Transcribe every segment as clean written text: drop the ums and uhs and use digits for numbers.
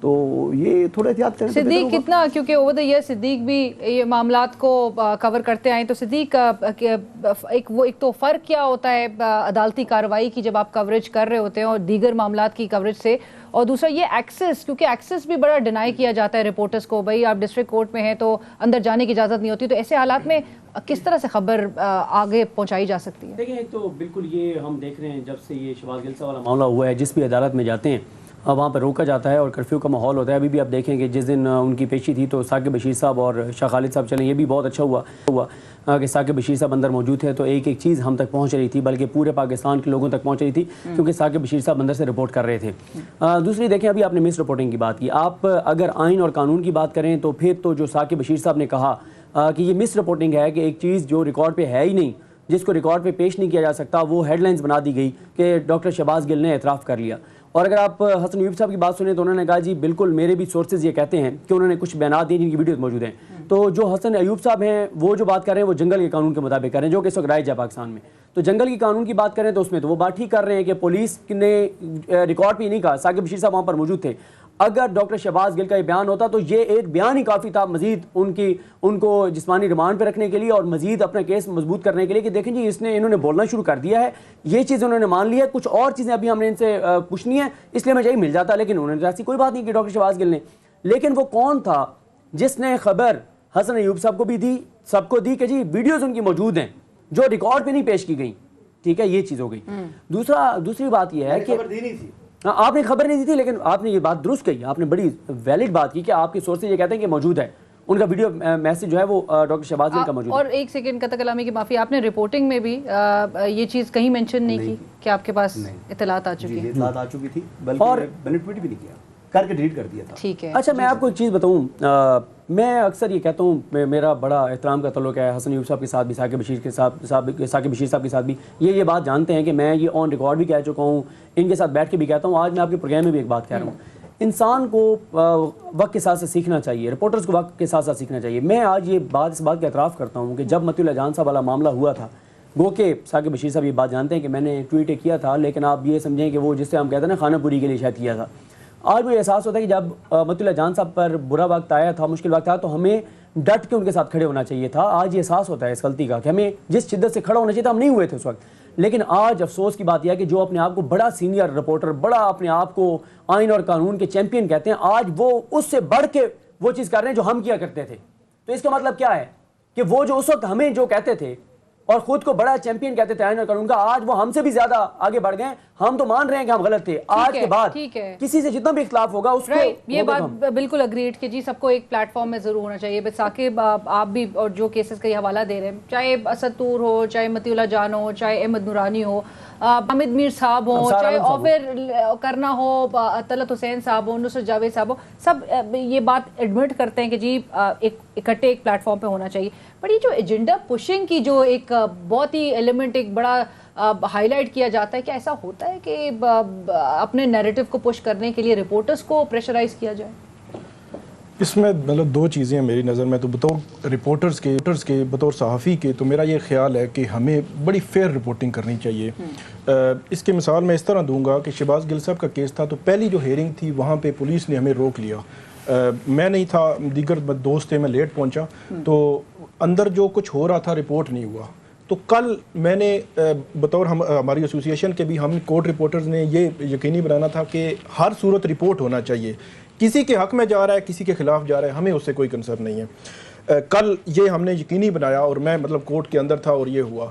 تو یہ تھوڑا احتیاط کریں. صدیق کتنا, کیونکہ اوور دا ایئر صدیق بھی یہ معاملات کو کور کرتے آئے, تو صدیق ایک تو فرق کیا ہوتا ہے عدالتی کارروائی کی جب آپ کوریج کر رہے ہوتے ہیں اور دیگر معاملات کی کوریج سے, اور دوسرا یہ ایکسس, کیونکہ ایکسس بھی بڑا ڈینائی کیا جاتا ہے رپورٹرز کو, بھائی آپ ڈسٹرکٹ کورٹ میں ہیں تو اندر جانے کی اجازت نہیں ہوتی, تو ایسے حالات میں کس طرح سے خبر آگے پہنچائی جا سکتی ہے؟ دیکھیں ایک تو بالکل یہ ہم دیکھ رہے ہیں جب سے یہ شہباز گل صاحب والا معاملہ ہوا ہے, جس بھی عدالت میں جاتے ہیں وہاں پر روکا جاتا ہے اور کرفیو کا ماحول ہوتا ہے. ابھی بھی آپ دیکھیں کہ جس دن ان کی پیشی تھی تو ثاقب بشیر صاحب اور شاہ خالد صاحب چلیں, یہ بھی بہت اچھا ہوا کہ ثاقب بشیر صاحب اندر موجود تھے, تو ایک چیز ہم تک پہنچ رہی تھی, بلکہ پورے پاکستان کے لوگوں تک پہنچ رہی تھی, کیونکہ ثاقب بشیر صاحب اندر سے رپورٹ کر رہے تھے. دوسری دیکھیں, ابھی آپ نے مس رپورٹنگ کی بات کی, آپ اگر آئین اور قانون کی بات کریں تو پھر تو جو ثاقب بشیر صاحب نے کہا کہ یہ مس رپورٹنگ ہے کہ ایک چیز جو ریکارڈ پہ ہے ہی نہیں, جس کو ریکارڈ پہ پیش نہیں کیا جا سکتا, وہ ہیڈ لائنز بنا دی گئی کہ ڈاکٹر شہباز گل نے اعتراف کر لیا. اور اگر آپ حسن ایوب صاحب کی بات سنیں تو انہوں نے کہا جی بالکل میرے بھی سورسز یہ کہتے ہیں کہ انہوں نے کچھ بیانات دیے جن کی ویڈیوز موجود ہیں. تو جو حسن ایوب صاحب ہیں وہ جو بات کر رہے ہیں وہ جنگل کے قانون کے مطابق کر رہے ہیں, جو کہ اس وقت رائج ہے پاکستان میں. تو جنگل کی قانون کی بات کریں تو اس میں تو وہ بات ٹھیک کر رہے ہیں کہ پولیس نے ریکارڈ پہ ہی نہیں کہا, ثاقب بشیر صاحب وہاں پر موجود تھے. اگر ڈاکٹر شہباز گل کا یہ بیان ہوتا تو یہ ایک بیان ہی کافی تھا مزید ان کو جسمانی ریمانڈ پہ رکھنے کے لیے اور مزید اپنا کیس مضبوط کرنے کے لیے کہ دیکھیں جی انہوں نے بولنا شروع کر دیا ہے, یہ چیز انہوں نے مان لی ہے, کچھ اور چیزیں ابھی ہم نے ان سے پوچھنی ہے, اس لیے میں یہی مل جاتا. لیکن انہوں نے ایسی کوئی بات نہیں کی ڈاکٹر شہباز گل نے. لیکن وہ کون تھا جس نے خبر حسن ایوب صاحب کو بھی دی, سب کو دی کہ جی ویڈیوز ان کی موجود ہیں جو ریکارڈ پہ نہیں پیش کی گئی. ٹھیک ہے, یہ چیز ہو گئی. دوسری بات یہ ہے کہ آپ نے خبر نہیں دی تھی, لیکن آپ نے یہ بات درست کہی, آپ نے بڑی ویلڈ بات کی کہ آپ کے سورسز یہ کہتے ہیں کہ موجود ہے, ان کا ویڈیو میسج جو ہے وہ ڈاکٹر شہباز گل کا موجود ہے. اور ایک سیکنڈ قطع کلامی کی معافی, آپ نے رپورٹنگ میں بھی یہ چیز کہیں مینشن نہیں کی کہ آپ کے پاس اطلاعات آ چکی ہیں؟ اطلاعات آ چکی تھی, بلکہ میں نے ٹویٹ بھی نہیں کیا, کر کے ڈیلیٹ کر دیا تھا. ٹھیک ہے. اچھا میں آپ کو ایک چیز بتاؤں, میں اکثر یہ کہتا ہوں, میرا بڑا احترام کا تعلق ہے حسن ایوب صاحب کے ساتھ بھی, ثاقب بشیر صاحب کے ساتھ بھی. یہ بات جانتے ہیں کہ میں یہ آن ریکارڈ بھی کہہ چکا ہوں, ان کے ساتھ بیٹھ کے بھی کہتا ہوں, آج میں آپ کے پروگرام میں بھی ایک بات کہہ رہا ہوں. انسان کو وقت کے ساتھ سیکھنا چاہیے, رپورٹرز کو وقت کے ساتھ سیکھنا چاہیے. میں آج اس بات کا اعتراف کرتا ہوں کہ جب متی اللہ جان صاحب والا معاملہ ہوا تھا, گو کہ ثاقب بشیر صاحب یہ بات جانتے ہیں کہ میں نے ٹویٹ کیا تھا, لیکن آپ یہ سمجھیں کہ وہ جس سے ہم کہتے ہیں نا خانہ پوری کے لیے شاید کیا تھا. آج وہ احساس ہوتا ہے کہ جب متی اللہ جان صاحب پر برا وقت آیا تھا, مشکل وقت آیا, تو ہمیں ڈٹ کے ان کے ساتھ کھڑے ہونا چاہیے تھا. آج یہ احساس ہوتا ہے اس غلطی کا کہ ہمیں جس شدت سے کھڑا ہونا چاہیے تھا ہم نہیں ہوئے تھے اس وقت. لیکن آج افسوس کی بات یہ ہے کہ جو اپنے آپ کو بڑا سینئر رپورٹر, بڑا اپنے آپ کو آئین اور قانون کے چیمپئن کہتے ہیں, آج وہ اس سے بڑھ کے وہ چیز کر رہے ہیں جو ہم کیا کرتے تھے. تو اس کا مطلب کیا ہے کہ وہ جو اس وقت ہمیں جو کہتے تھے اور خود کو بڑا چیمپئن کہتے تھے آئین اور قانون کا, آج وہ ہم سے بھی زیادہ آگے بڑھ گئے. ہم تو مان رہے ہیں کہ ہم غلط تھے, آج کے بعد کسی سے جتنا بھی اختلاف ہوگا اس کو یہ بات بالکل اگریڈ کہ جی سب کو ایک پلیٹ فارم میں ضرور ہونا چاہیے. بس ثاقب آپ بھی اور جو کیسز کا یہ حوالہ دے رہے ہیں, چاہے اسد طور ہو, چاہے متی اللہ جان ہو, چاہے احمد نورانی ہو, حامد میر صاحب ہوں, چاہے آفر کرنا ہو, طلعت حسین صاحب ہوں, نصرت جاوید صاحب ہوں, سب یہ بات ایڈمٹ کرتے ہیں کہ جی اکٹھے ایک پلیٹ فارم پہ ہونا چاہیے. بٹ یہ جو ایجنڈا پشنگ کی جو ایک بہت ہی ایلیمنٹ ایک بڑا ہائی لائٹ کیا جاتا ہے, کہ ایسا ہوتا ہے کہ اپنے نیریٹو کو پش کرنے کے لیے رپورٹرز کو پریشرائز کیا جائے؟ اس میں مطلب دو چیزیں ہیں میری نظر میں. تو بطور رپورٹرز کے بطور صحافی کے تو میرا یہ خیال ہے کہ ہمیں بڑی فیئر رپورٹنگ کرنی چاہیے. اس کی مثال میں اس طرح دوں گا کہ شہباز گل صاحب کا کیس تھا, تو پہلی جو ہیئرنگ تھی وہاں پہ پولیس نے ہمیں روک لیا. میں نہیں تھا, دیگر دوست تھے, میں لیٹ پہنچا, تو اندر جو کچھ ہو رہا تھا رپورٹ نہیں ہوا. تو کل میں نے بطور ہماری ایسوسیشن کے بھی ہم کورٹ رپورٹرز نے یہ یقینی بنانا تھا کہ ہر صورت رپورٹ ہونا چاہیے. کسی کے حق میں جا رہا ہے, کسی کے خلاف جا رہا ہے, ہمیں اس سے کوئی کنسرن نہیں ہے. کل یہ ہم نے یقینی بنایا اور میں مطلب کورٹ کے اندر تھا اور یہ ہوا.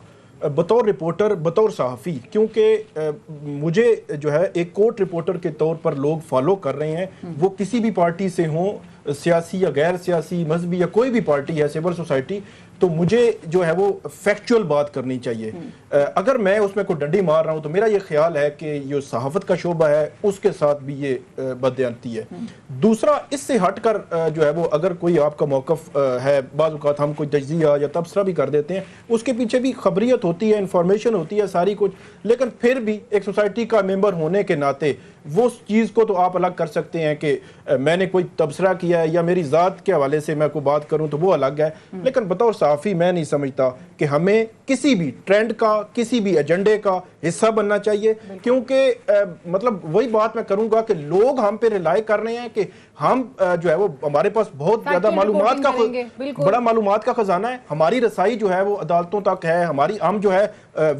بطور رپورٹر, بطور صحافی, کیونکہ مجھے جو ہے ایک کورٹ رپورٹر کے طور پر لوگ فالو کر رہے ہیں, وہ کسی بھی پارٹی سے ہوں, سیاسی یا غیر سیاسی, مذہبی یا کوئی بھی پارٹی ہے, سول سوسائٹی, تو مجھے جو ہے وہ فیکچول بات کرنی چاہیے. اگر میں اس میں کوئی ڈنڈی مار رہا ہوں تو میرا یہ خیال ہے کہ یہ صحافت کا شعبہ ہے اس کے ساتھ بھی یہ بددیانتی ہے. دوسرا, اس سے ہٹ کر جو ہے وہ اگر کوئی آپ کا موقف ہے, بعض اوقات ہم کوئی تجزیہ یا تبصرہ بھی کر دیتے ہیں, اس کے پیچھے بھی خبریت ہوتی ہے, انفارمیشن ہوتی ہے, ساری کچھ, لیکن پھر بھی ایک سوسائٹی کا ممبر ہونے کے ناطے وہ چیز کو تو آپ الگ کر سکتے ہیں کہ میں نے کوئی تبصرہ کیا ہے, یا میری ذات کے حوالے سے میں کوئی بات کروں تو وہ الگ ہے, لیکن بطور صحافی میں نہیں سمجھتا کہ ہمیں کسی بھی ٹرینڈ کا, کسی بھی ایجنڈے کا حصہ بننا چاہیے, کیونکہ مطلب وہی بات میں کروں گا کہ لوگ ہم پہ ریلائی کر رہے ہیں کہ ہم جو ہے وہ ہمارے پاس بہت زیادہ معلومات کا بڑا معلومات کا خزانہ ہے, ہماری رسائی جو ہے وہ عدالتوں تک ہے, ہم جو ہے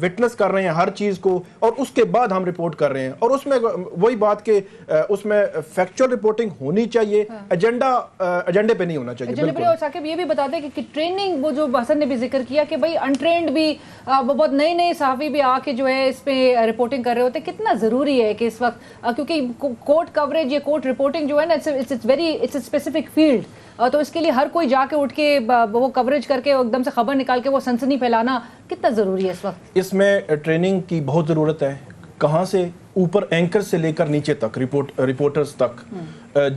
وٹنس کر رہے ہیں ہر چیز کو, اور اس کے بعد ہم رپورٹ کر رہے ہیں, اور اس میں وہی بات کہ اس میں فیکچوئل رپورٹنگ ہونی چاہیے, ایجنڈے پہ نہیں ہونا چاہیے. بالکل. اور ثاقب یہ بھی بتاتے ہیں کہ ٹریننگ, وہ جو حسن نے بھی ذکر کیا کہ بھائی انٹرینڈ بھی بہت نئے صحافی بھی آ کے جو ہے اس پہ رپورٹنگ کر رہے ہوتے ہیں, کتنا ضروری ہے کہ اس وقت, کیونکہ کورٹ کوریج یا کورٹ رپورٹنگ جو ہے نا اٹس اے اسپیسیفک فیلڈ, تو اس کے لیے ہر کوئی جا کے اٹھ کے وہ کوریج کر کے ایک دم سے خبر نکال کے وہ سنسنی پھیلانا کتنا ضروری ہے اس وقت. اس میں ٹریننگ کی بہت ضرورت ہے, کہاں سے, اوپر اینکر سے لے کر نیچے تک, رپورٹرز تک,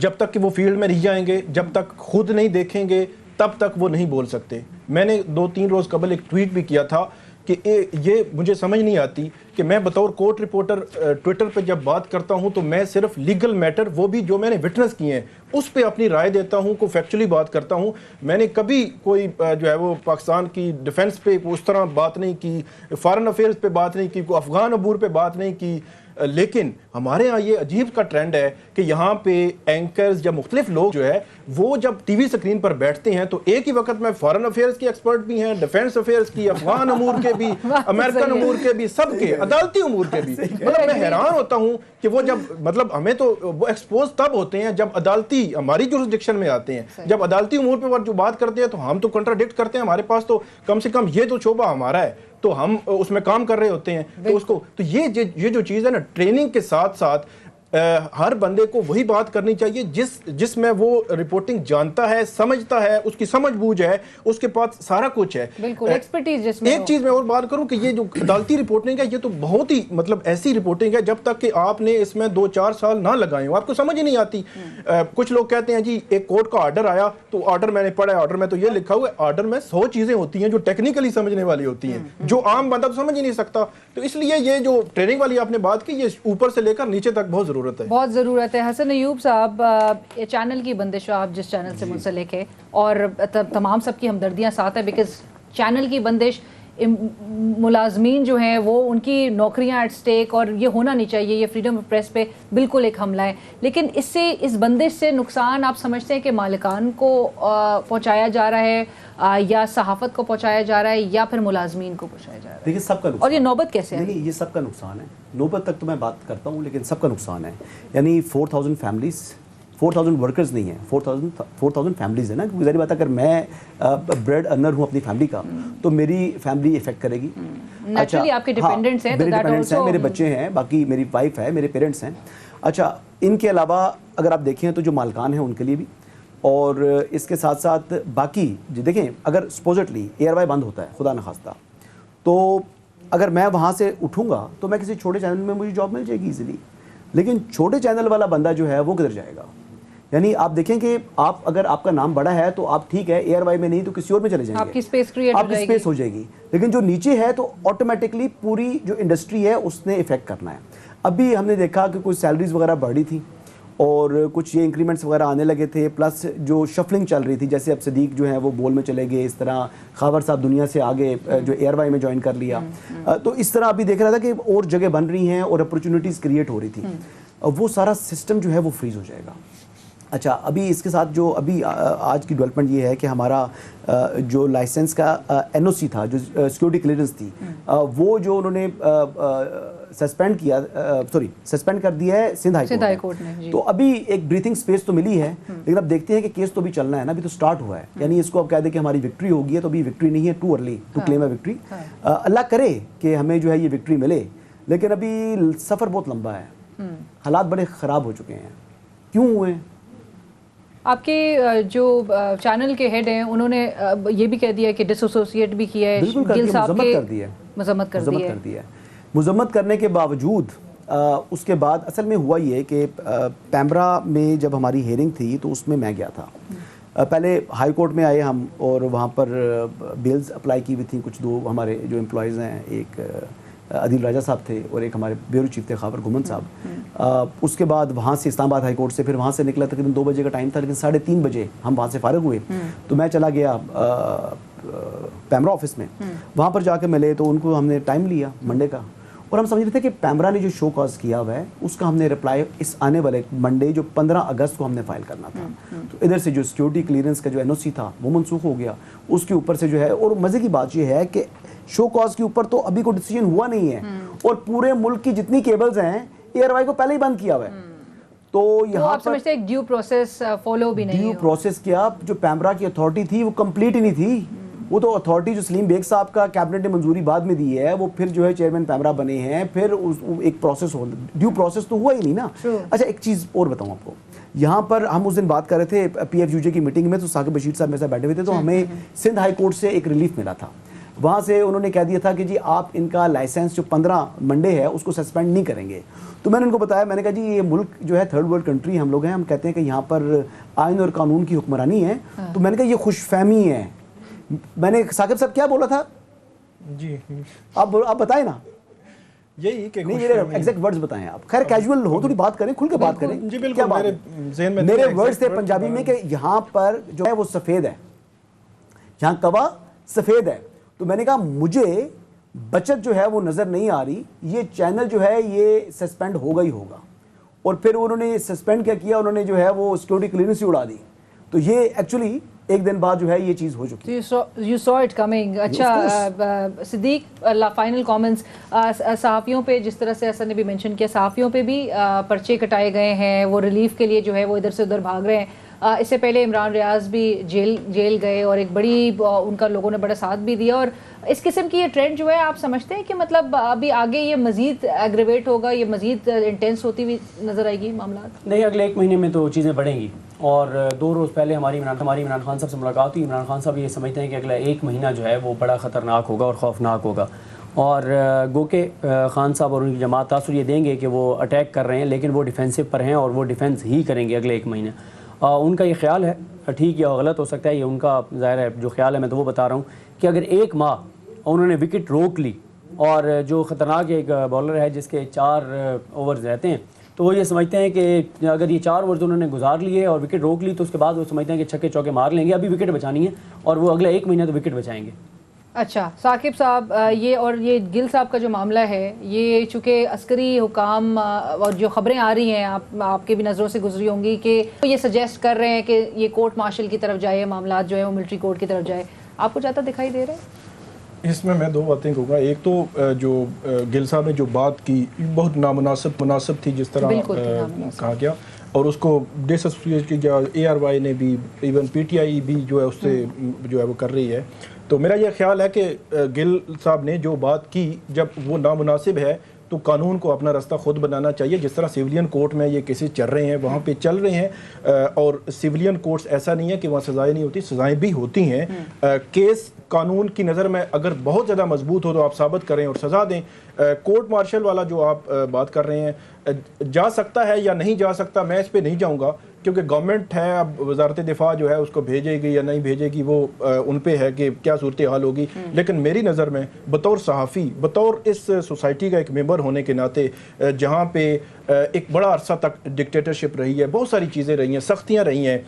جب تک کہ وہ فیلڈ میں نہیں جائیں گے, جب تک خود نہیں دیکھیں گے, تب تک وہ نہیں بول سکتے. میں نے 2-3 روز قبل ایک ٹویٹ بھی کیا تھا کہ یہ مجھے سمجھ نہیں آتی کہ میں بطور کورٹ رپورٹر ٹویٹر پہ جب بات کرتا ہوں تو میں صرف لیگل میٹر, وہ بھی جو میں نے وٹنس کیے ہیں, اس پہ اپنی رائے دیتا ہوں, کو فیکچولی بات کرتا ہوں. میں نے کبھی کوئی جو ہے وہ پاکستان کی ڈیفنس پہ اس طرح بات نہیں کی, فارن افیئرز پہ بات نہیں کی, کوئی افغان عبور پہ بات نہیں کی. لیکن ہمارے ہاں یہ عجیب کا ٹرینڈ ہے کہ یہاں پہ اینکرز یا مختلف لوگ جو ہے وہ جب ٹی وی سکرین پر بیٹھتے ہیں تو ایک ہی وقت میں فارن افیئرز کی ایکسپرٹ بھی ہیں, ڈیفنس افیئرز کی, افغان امور کے بھی, امریکن امور کے بھی, سب کے, عدالتی امور کے بھی. مطلب میں حیران ہوتا ہوں کہ وہ جب, مطلب ہمیں تو وہ ایکسپوز تب ہوتے ہیں جب عدالتی ہماری جورسڈکشن میں آتے ہیں, جب عدالتی امور پہ جو بات کرتے ہیں تو ہم تو کنٹراڈکٹ کرتے ہیں, ہمارے پاس تو کم سے کم یہ تو شعبہ ہمارا ہے, تو ہم اس میں کام کر رہے ہوتے ہیں. تو اس کو, تو یہ جو چیز ہے نا, ٹریننگ کے ساتھ ساتھ ہر بندے کو وہی بات کرنی چاہیے جس میں وہ رپورٹنگ جانتا ہے, سمجھتا ہے, اس کی سمجھ بوجھ ہے, اس کے پاس سارا کچھ ہے. بالکل ایکسپرٹیز جس میں. ایک چیز میں اور بات کروں کہ یہ جو عدالتی رپورٹنگ ہے یہ تو بہت ہی مطلب ایسی رپورٹنگ ہے جب تک کہ آپ نے اس میں 2-4 سال نہ لگائے ہوں آپ کو سمجھ ہی نہیں آتی. کچھ لوگ کہتے ہیں جی ایک کورٹ کا آرڈر آیا تو آرڈر میں نے پڑھا ہے, آرڈر میں تو یہ لکھا ہوا ہے. آرڈر میں 100 چیزیں ہوتی ہیں جو ٹیکنیکلی سمجھنے والی ہوتی ہیں, جو عام بندہ تو سمجھ ہی نہیں سکتا. تو اس لیے یہ جو ٹریننگ والی آپ نے بات کی, یہ اوپر سے لے کر نیچے تک بہت ضرورت ہے, بہت ضرورت ہے. حسن ایوب صاحب, چینل کی بندش, آپ جس چینل سے منسلک ہے, اور تمام سب کی ہمدردیاں ساتھ ہیں, بیکاز چینل کی بندش, ملازمین جو ہیں وہ ان کی نوکریاں ایٹ سٹیک, اور یہ ہونا نہیں چاہیے, یہ فریڈم آف پریس پہ بالکل ایک حملہ ہے. لیکن اس بندش سے نقصان آپ سمجھتے ہیں کہ مالکان کو پہنچایا جا رہا ہے, یا صحافت کو پہنچایا جا رہا ہے, یا پھر ملازمین کو پہنچایا جا رہا ہے؟ دیکھیے سب کا نقصان, اور یہ نوبت کیسے ہے؟ نہیں, یہ سب کا نقصان ہے. نوبت تک تو میں بات کرتا ہوں لیکن سب کا نقصان ہے. یعنی 4000 فیملیز, 4000 ورکرز نہیں ہیں, 4000 فیملیز ہیں نا. ظاہر بات ہے اگر میں بریڈ ارنر ہوں اپنی فیملی کا تو میری فیملی افیکٹ کرے گی. نیچرلی آپ کے ڈیپینڈنٹس ہیں, میرے بچے ہیں, باقی میری وائف ہے, میرے پیرنٹس ہیں. اچھا, ان کے علاوہ اگر آپ دیکھیں تو جو مالکان ہیں ان کے لیے بھی, اور اس کے ساتھ ساتھ باقی دیکھیں, اگر سپوزٹلی ایئر وائی بند ہوتا ہے خدا نخواستہ, تو اگر میں وہاں سے اٹھوں گا تو میں کسی چھوٹے چینل میں مجھے جاب مل جائے گی ایزیلی. لیکن چھوٹے چینل والا بندہ جو ہے وہ کدھر جائے گا؟ یعنی آپ دیکھیں کہ اگر آپ کا نام بڑا ہے تو آپ ٹھیک ہے ایئر وائی میں نہیں تو کسی اور میں چلے جائیں گے, آپ کی اسپیس ہو جائے گی. لیکن جو نیچے ہے تو آٹومیٹکلی پوری جو انڈسٹری ہے اس نے افیکٹ کرنا ہے. ابھی ہم نے دیکھا کہ کچھ سیلریز وغیرہ بڑھی تھی اور کچھ یہ انکریمنٹس وغیرہ آنے لگے تھے, پلس جو شفلنگ چل رہی تھی, جیسے اب صدیق جو ہیں وہ بول میں چلے گئے, اس طرح خاور صاحب دنیا سے آگے جو ایئر وائی میں جوائن کر لیا. تو اس طرح ابھی دیکھ رہا تھا کہ اور جگہ بن رہی ہیں اور اپرچونیٹیز کریٹ ہو رہی تھی. وہ سارا سسٹم جو ہے وہ فریز ہو جائے گا. اچھا, ابھی اس کے ساتھ جو ابھی آج کی ڈیولپمنٹ یہ ہے کہ ہمارا جو لائسنس کا این او سی تھا, جو سیکورٹی کلیئرنس تھی, وہ جو انہوں نے سسپینڈ کر دیا ہے سندھ ہائی کورٹ نے. تو ابھی ایک بریتھنگ سپیس تو ملی ہے, لیکن اب دیکھتے ہیں کہ کیس تو بھی چلنا ہے نا, ابھی تو سٹارٹ ہوا ہے. یعنی اس کو اب کہہ دیں کہ ہماری وکٹری ہوگی ہے تو ابھی وکٹری نہیں ہے, too early to claim a victory. اللہ کرے کہ ہمیں جو ہے یہ وکٹری ملے, لیکن ابھی سفر بہت لمبا ہے, حالات بڑے خراب ہو چکے ہیں. کیوں ہوئے؟ آپ کے جو چینل کے ہیڈ ہیں انہوں نے یہ بھی کہہ دیا کہ ڈس ایسوسیٹ بھی کیا ہے, گل صاحب کے مذمت کر دی ہے. مذمت کرنے کے باوجود اس کے بعد اصل میں ہوا یہ کہ پیمبرا میں جب ہماری ہیئرنگ تھی تو اس میں گیا تھا. پہلے ہائی کورٹ میں آئے ہم, اور وہاں پر بیلز اپلائی کی ہوئی تھیں کچھ, 2 ہمارے جو امپلائیز ہیں, ایک عدیل راجہ صاحب تھے اور ایک ہمارے بیورو چیف تھے خاور گھمن صاحب. اس کے بعد وہاں سے اسلام آباد ہائی کورٹ سے پھر وہاں سے نکلا تقریباً 2 بجے کا ٹائم تھا, لیکن 3:30 بجے ہم وہاں سے فارغ ہوئے تو میں چلا گیا پیمرا آفس میں. وہاں پر جا کے ملے تو ان کو ہم نے ٹائم لیا منڈے کا, اور ہم سمجھ رہے تھے کہ پیمرا نے جو شو کاز کیا ہوا ہے اس کا ہم نے رپلائی اس آنے والے منڈے جو 15 اگست کو ہم نے فائل کرنا تھا. تو ادھر سے جو سیکیورٹی کلیئرنس کا جو NOC تھا وہ منسوخ ہو گیا, اس کے اوپر سے جو ہے. اور مزے کی بات یہ ہے کہ شو کاز کے اوپر تو ابھی کوئی ڈیسیجن ہوا نہیں ہے, اور پورے ملک کی جتنی کیبلز ہیں ARY کو پہلے ہی بند کیا ہوا ہے. تو یہاں پر ایک ڈیو پروسیس فالو بھی نہیں, ڈیو پروسیس کیا. جو پیمرا کی اتھارٹی تھی وہ کمپلیٹ ہی نہیں تھی. وہ تو اتھارٹی جو سلیم بیگ صاحب کا کیبنٹ نے منظوری بعد میں دی ہے, وہ پھر جو ہے چیئرمین پیمرا بنے ہیں, پھر ایک پروسیس ہو, ڈیو پروسیس تو ہوا ہی نہیں نا. اچھا ایک چیز اور بتاؤں آپ کو, یہاں پر ہم اس دن بات کر رہے تھے PFUJ کی میٹنگ میں, تو ثاقب بشیر صاحب میرے ساتھ بیٹھے ہوئے تھے, تو ہمیں سندھ ہائی کورٹ سے ایک ریلیف ملا تھا. وہاں سے انہوں نے کہہ دیا تھا کہ جی آپ ان کا لائسنس جو 15 منڈے ہے اس کو سسپینڈ نہیں کریں گے. تو میں نے ان کو بتایا, میں نے کہا جی یہ ملک جو ہے تھرڈ ورلڈ کنٹری ہم لوگ ہیں, ہم کہتے ہیں کہ یہاں پر آئین اور قانون کی حکمرانی ہے. تو میں نے کہا یہ خوش فہمی ہے. میں نے ثاقب صاحب کیا بولا تھا جی آپ بتائیں نا, یہی کہ نہیں میرے ایگزیکٹ ورڈز بتائیں آپ. خیر کیجول ہو, تھوڑی بات کریں, کھل کے بات کریں. جی بالکل, میرے ذہن میں میرے ورڈز تھے پنجابی میں کہ یہاں پر جو ہے وہ سفید ہے, یہاں کوا سفید ہے. تو میں نے کہا مجھے بچت جو ہے وہ نظر نہیں آ رہی, یہ چینل جو ہے یہ سسپینڈ ہوگا ہی ہوگا. اور پھر انہوں نے سسپینڈ کیا کیا, انہوں نے جو ہے وہ سیکورٹی کلیئرنس ہی اڑا دی. تو یہ ایکچولی ایک دن بعد جو ہے یہ چیز ہو چکی. You saw it coming. اچھا صدیق, فائنل کامنٹس صحافیوں پہ, جس طرح سے حسن نے بھی مینشن کیا, صحافیوں پہ بھی پرچے کٹائے گئے ہیں, وہ ریلیف کے لیے جو ہے وہ ادھر سے ادھر بھاگ رہے ہیں. اس سے پہلے عمران ریاض بھی جیل گئے, اور ایک بڑی ان کا لوگوں نے بڑا ساتھ بھی دیا. اور اس قسم کی یہ ٹرینڈ جو ہے آپ سمجھتے ہیں کہ مطلب ابھی آگے یہ مزید ایگریویٹ ہوگا, یہ مزید انٹینس ہوتی ہوئی نظر آئے گی معاملات؟ نہیں, اگلے 1 مہینے میں تو چیزیں بڑھیں گی. اور 2 روز پہلے ہماری عمران خان صاحب سے ملاقات ہوئی. عمران خان صاحب یہ سمجھتے ہیں کہ اگلا 1 مہینہ جو ہے وہ بڑا خطرناک ہوگا اور خوفناک ہوگا. اور گو کہ خان صاحب اور ان کی جماعت تاثر یہ دیں گے کہ وہ اٹیک کر رہے ہیں, لیکن وہ ڈیفینسو پر ہیں اور وہ ڈیفینس ہی کریں گے اگلے 1 مہینے. ان کا یہ خیال ہے, ٹھیک یا غلط ہو سکتا ہے, یہ ان کا ظاہر ہے جو خیال ہے, میں تو وہ بتا رہا ہوں کہ اگر 1 ماہ انہوں نے وکٹ روک لی, اور جو خطرناک ایک بالر ہے جس کے 4 اوورز رہتے ہیں, تو وہ یہ سمجھتے ہیں کہ اگر یہ 4 اوورز انہوں نے گزار لیے اور وکٹ روک لی, تو اس کے بعد وہ سمجھتے ہیں کہ چھکے چوکے مار لیں گے. ابھی وکٹ بچانی ہے, اور وہ اگلا 1 مہینہ تو وکٹ بچائیں گے. اچھا ثاقب صاحب, یہ گل صاحب کا جو معاملہ ہے, یہ چونکہ عسکری حکام اور جو خبریں آ رہی ہیں آپ کی بھی نظروں سے گزری ہوں گی کہ یہ سجیسٹ کر رہے ہیں کہ یہ کورٹ مارشل کی طرف جائے, معاملات جو ہے وہ ملٹری کورٹ کی طرف جائے, آپ کو جاتا دکھائی دے رہا ہے؟ اس میں 2 باتیں کہوں گا. ایک تو جو گل صاحب نے جو بات کی بہت مناسب تھی, جس طرح کہا گیا, اور اس کو ڈس ایسوسیٹ کی ARY نے بھی, ایون PTI بھی جو ہے اس سے جو ہے وہ کر رہی ہے. تو میرا یہ خیال ہے کہ گل صاحب نے جو بات کی, جب وہ نامناسب ہے تو قانون کو اپنا راستہ خود بنانا چاہیے. جس طرح سیولین کورٹ میں یہ کیسز چل رہے ہیں وہاں پہ چل رہے ہیں, اور سیولین کورٹس ایسا نہیں ہے کہ وہاں سزائیں نہیں ہوتی, سزائیں بھی ہوتی ہیں. کیس قانون کی نظر میں اگر بہت زیادہ مضبوط ہو تو آپ ثابت کریں اور سزا دیں. کورٹ مارشل والا جو آپ بات کر رہے ہیں, جا سکتا ہے یا نہیں جا سکتا, میں اس پہ نہیں جاؤں گا, کیونکہ گورنمنٹ ہے, اب وزارت دفاع جو ہے اس کو بھیجے گی یا نہیں بھیجے گی وہ ان پہ ہے کہ کیا صورتحال ہوگی. لیکن میری نظر میں بطور صحافی, بطور اس سوسائٹی کا ایک ممبر ہونے کے ناطے, جہاں پہ ایک بڑا عرصہ تک ڈکٹیٹرشپ رہی ہے, بہت ساری چیزیں رہی ہیں, سختیاں رہی ہیں,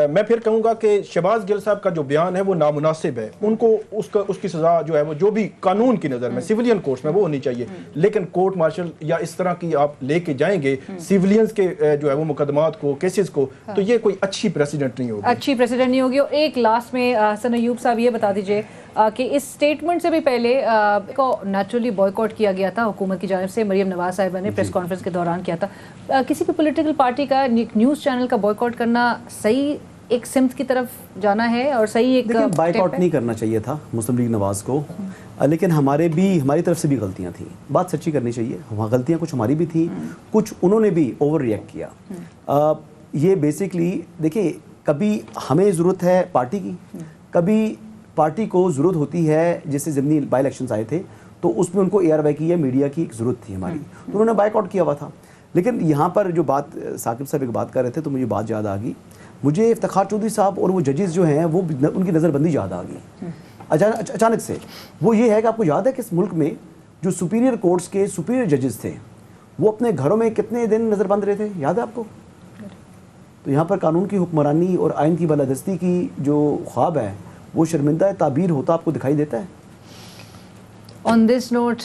میں پھر کہوں گا کہ شہباز گل صاحب کا جو بیان ہے وہ نامناسب ہے. ان کو اس کی سزا جو ہے وہ جو بھی قانون کی نظر میں سیولین کورٹس میں وہ ہونی چاہیے. لیکن کورٹ مارشل یا اس طرح کی آپ لے کے جائیں گے سیولینز کے جو ہے وہ مقدمات کو, کیسز کو, تو یہ کوئی اچھی پریسیڈنٹ نہیں ہوگی. اور ایک لاسٹ میں حسن ایوب صاحب یہ بتا دیجئے کہ اس سٹیٹمنٹ سے بھی پہلے کو نیچرلی بوائیکاٹ کیا گیا تھا حکومت کی جانب سے, مریم نواز صاحبہ نے پریس کانفرنس کے دوران کیا تھا. کسی بھی پولیٹیکل پارٹی کا نیوز چینل کا بوائیکاٹ کرنا صحیح ایک سمت کی طرف جانا ہے, اور صحیح ایک بائیکاٹ نہیں کرنا چاہیے تھا مسلم لیگ نواز کو, لیکن ہماری طرف سے بھی غلطیاں تھیں, بات سچی کرنی چاہیے. غلطیاں کچھ ہماری بھی تھیں, کچھ انہوں نے بھی اوور ریئیکٹ کیا. یہ بیسکلی دیکھیں, کبھی ہمیں ضرورت ہے پارٹی کی, کبھی پارٹی کو ضرورت ہوتی ہے. جیسے ضمنی بائی الیکشنز آئے تھے تو اس میں ان کو ARY کی یا میڈیا کی ایک ضرورت تھی ہماری, تو انہوں نے بائیک آؤٹ کیا ہوا تھا. لیکن یہاں پر جو بات ثاقب صاحب ایک بات کر رہے تھے تو مجھے بات یاد آ گئی, مجھے افتخار چودھری صاحب اور وہ ججز جو ہیں وہ ان کی نظر بندی یاد آ گئی اچانک سے. وہ یہ ہے کہ آپ کو یاد ہے کہ اس ملک میں جو سپیریئر کورٹس کے سپیریئر ججز تھے وہ اپنے گھروں میں کتنے دن نظر بند رہے تھے, یاد ہے آپ کو؟ تو یہاں پر قانون کی حکمرانی اور آئین کی بالادستی کی جو خواب ہے وہ شرمندہ تعبیر ہوتا آپ کو دکھائی دیتا ہے. On this note,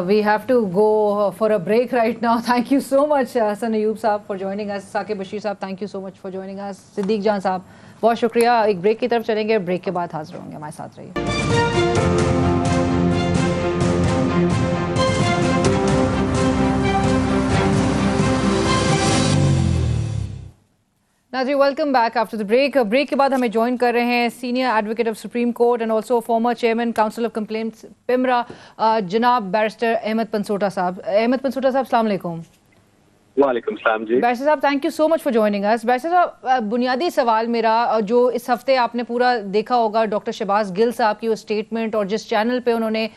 we have to go for a break right now. Thank you so much, Hassan Ayyub saab, for joining us. Saqib Bashir saab, thank you so much for joining us. Siddiq Jan saab, بہت شکریہ. ایک break کی طرف چلیں گے, break کے بعد حاضر ہوں گے, ہمارے ساتھ رہیے. ناظرین welcome back after the break. Break کے بعد ہمیں جوائن کر رہے ہیں senior advocate of Supreme Court and also former chairman Council of Complaints PEMRA, جناب بیرسٹر احمد پنسوٹا صاحب. احمد پنسوٹا صاحب السلام علیکم. وعلیکم السلام جی. بیرسٹر صاحب thank you so much for joining us. Barrister صاحب بنیادی سوال میرا, جو اس ہفتے آپ نے پورا دیکھا ہوگا ڈاکٹر شہباز گل صاحب کی وہ اسٹیٹمنٹ, اور جس چینل پہ انہوں نے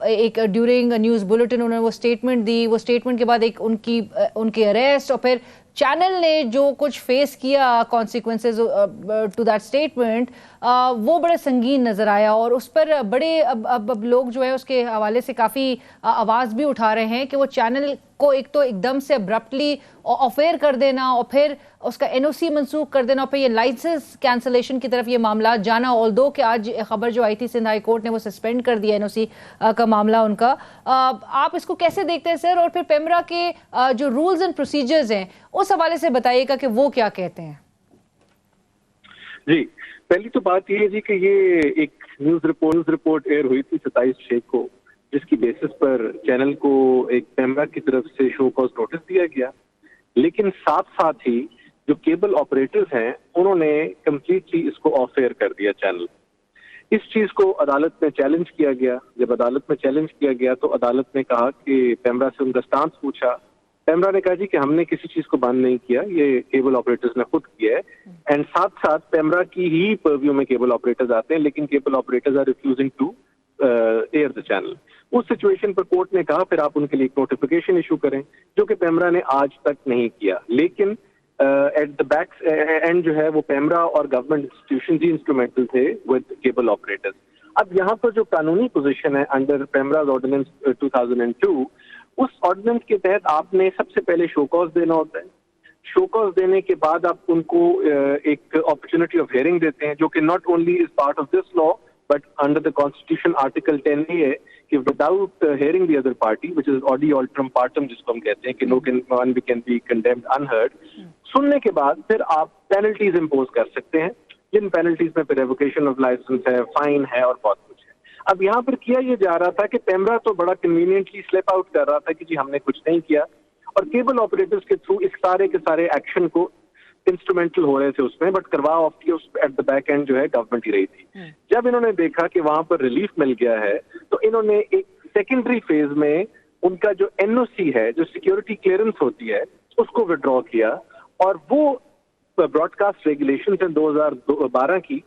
ایک ڈیورنگ نیوز بلیٹن انہوں نے وہ اسٹیٹمنٹ دی, وہ اسٹیٹمنٹ کے بعد ایک ان کی اریسٹ, اور پھر چینل نے جو کچھ فیس کیا کانسیکوینسز ٹو دیٹ اسٹیٹمنٹ, وہ بڑے سنگین نظر آیا, اور اس پر بڑے اب لوگ جو ہے اس کے حوالے سے کافی آواز بھی اٹھا رہے ہیں کہ وہ چینل کو ایک تو ایک دم سے ابرپٹلی آفیئر کر دینا, اور پھر اس کا NOC منسوخ کر دینا, اور پھر یہ لائسنس کینسلیشن کی طرف یہ معاملات جانا, آلدو کہ آج خبر جو آئی تھی سندھ ہائی کورٹ نے وہ سسپینڈ کر دیا NOC کا معاملہ ان کا. آپ اس کو کیسے دیکھتے ہیں سر, اور پھر پیمرا کے جو رولز اینڈ پروسیجرز ہیں اس حوالے سے بتائیے گا کہ وہ کیا کہتے ہیں. جی, پہلی تو بات یہ ہے جی کہ یہ ایک نیوز رپورٹ ایئر ہوئی تھی 27/6 کو, جس کی بیسس پر چینل کو ایک پیمرا کی طرف سے شو کاز نوٹس دیا گیا, لیکن ساتھ ساتھ ہی جو کیبل آپریٹرز ہیں انہوں نے کمپلیٹلی اس کو آف ایئر کر دیا چینل. اس چیز کو عدالت میں چیلنج کیا گیا. جب عدالت میں چیلنج کیا گیا تو عدالت نے کہا کہ پیمرا سے ان کا سٹانس پوچھا. پیمرا نے کہا جی کہ ہم نے کسی چیز کو بند نہیں کیا, یہ کیبل آپریٹرز نے خود کیا ہے, اینڈ ساتھ ساتھ پیمرا کی ہی پرویو میں کیبل آپریٹرز آتے ہیں, لیکن cable operators are refusing to air the channel. اس سچویشن پر کورٹ نے کہا پھر آپ ان کے لیے ایک نوٹیفیکیشن ایشو کریں, جو کہ پیمرا نے آج تک نہیں کیا. لیکن ایٹ دا بیک اینڈ جو ہے وہ پیمرا اور گورنمنٹ انسٹیٹیوشن ہی انسٹرومنٹل تھے ود کیبل آپریٹرز. اب یہاں پر جو قانونی پوزیشن ہے انڈر پیمراز آرڈیننس 2002, اس آرڈیننس کے تحت آپ نے سب سے پہلے شو کاز دینا ہوتا ہے. شو کاز دینے کے بعد آپ ان کو ایک اپرچونٹی آف ہیئرنگ دیتے ہیں, جو کہ not only is part of this law but under the constitution article 10 یہ ہے کہ without hearing the other party which is audi alteram partem, جس کو ہم کہتے ہیں کہ no can be condemned unheard, سننے کے بعد پھر آپ پینلٹیز امپوز کر سکتے ہیں, جن پینلٹیز میں پھر ریووکیشن آف لائسنس ہے, فائن ہے اور بہت کچھ ہے. اب یہاں پر کیا یہ جا رہا تھا کہ پیمرا تو بڑا کنوینئنٹلی سلپ آؤٹ کر رہا تھا کہ جی ہم نے کچھ نہیں کیا, اور کیبل آپریٹرز کے تھرو اس سارے کے سارے ایکشن کو انسٹرومنٹل ہو رہے تھے اس میں, بٹ کروا آف کی ایٹ دا بیک اینڈ جو ہے گورنمنٹ ہی رہی تھی. جب انہوں نے دیکھا کہ وہاں پر ریلیف مل گیا ہے تو انہوں نے ایک سیکنڈری فیز میں ان کا جو NOC ہے, جو سیکیورٹی کلیئرنس ہوتی ہے, اس کو وڈرا کیا, اور وہ براڈ کاسٹ ریگولیشن ہیں 2012 کی,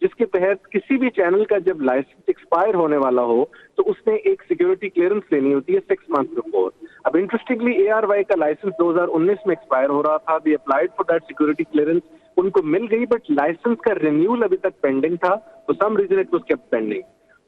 جس کے تحت کسی بھی چینل کا جب لائسنس ایکسپائر ہونے والا ہو تو اس نے ایک سیکیورٹی کلیئرنس لینی ہوتی ہے 6 months بفور. اب انٹرسٹنگلی ARY کا لائسنس 2019 میں ایکسپائر ہو رہا تھا, they applied for that security clearance, ان کو مل گئی, بٹ لائسنس کا رینیول ابھی تک پینڈنگ تھا, for some reason it was kept pending.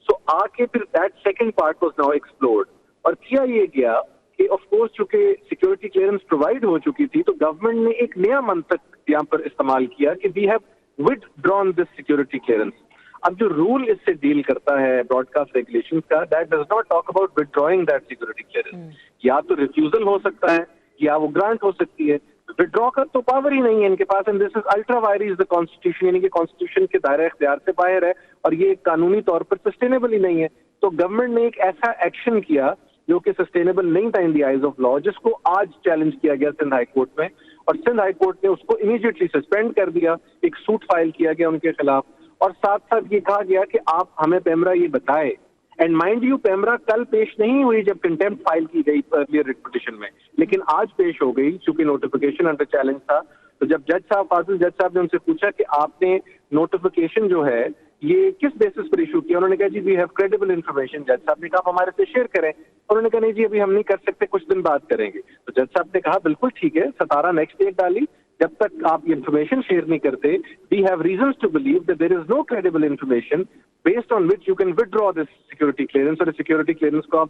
So آ کے پھر that second part was now explored, اور کیا یہ گیا کہ آف کورس چونکہ سیکیورٹی کلیئرنس پرووائڈ ہو چکی تھی تو گورنمنٹ نے ایک نیا منطق یہاں پر استعمال کیا کہ we have withdrawn this security clearance. اب جو رول اس سے ڈیل کرتا ہے براڈ کاسٹ ریگولیشن کا, that does not talk about withdrawing that security clearance. یا تو ریفیوزل ہو سکتا ہے یا وہ گرانٹ ہو سکتی ہے, withdraw کر تو پاور ہی نہیں ہے ان کے پاس, and this is ultra vires the constitution, یعنی کہ کانسٹیٹیوشن کے دائرہ اختیار سے باہر ہے, اور یہ قانونی طور پر سسٹینیبل ہی نہیں ہے. تو گورنمنٹ نے ایک ایسا ایکشن کیا جو کہ سسٹینیبل نہیں تھا ان دی آئیز آف لا, جس کو آج چیلنج کیا گیا سندھ ہائی کورٹ میں, اور سندھ ہائی کورٹ نے اس کو امیڈیٹلی سسپینڈ کر دیا, ایک سوٹ فائل کیا گیا ان کے خلاف, اور ساتھ ساتھ یہ کہا گیا کہ آپ ہمیں پیمرا یہ بتائے. اینڈ مائنڈ یو پیمرا کل پیش نہیں ہوئی جب کنٹیمپٹ فائل کی گئی ارلیئر ریٹ پٹیشن میں, لیکن آج پیش ہو گئی چونکہ نوٹیفیکیشن انڈر چیلنج تھا. تو جب جج صاحب فاضل جج صاحب نے ان سے پوچھا کہ آپ نے نوٹیفیکیشن جو ہے یہ کس بیسس پر ایشو کیا, انہوں نے کہا جی وی ہیو کریڈیبل انفارمیشن. جج صاحب نے کہا ہمارے سے شیئر کریں, انہوں نے کہا نہیں جی ابھی ہم نہیں کر سکتے, کچھ دن بعد کریں گے. تو جج صاحب نے کہا بالکل ٹھیک ہے, 17 نیکسٹ ڈیٹ ڈالی, جب تک آپ یہ انفارمیشن شیئر نہیں کرتے, we have reasons to believe that there is no credible information based on which you can withdraw this security clearance, اور سیکورٹی کلیئرنس کو آپ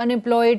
unemployed,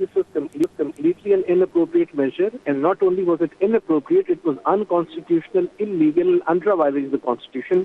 This was completely an inappropriate measure, and not only was it inappropriate, it was unconstitutional, illegal, under violating the constitution.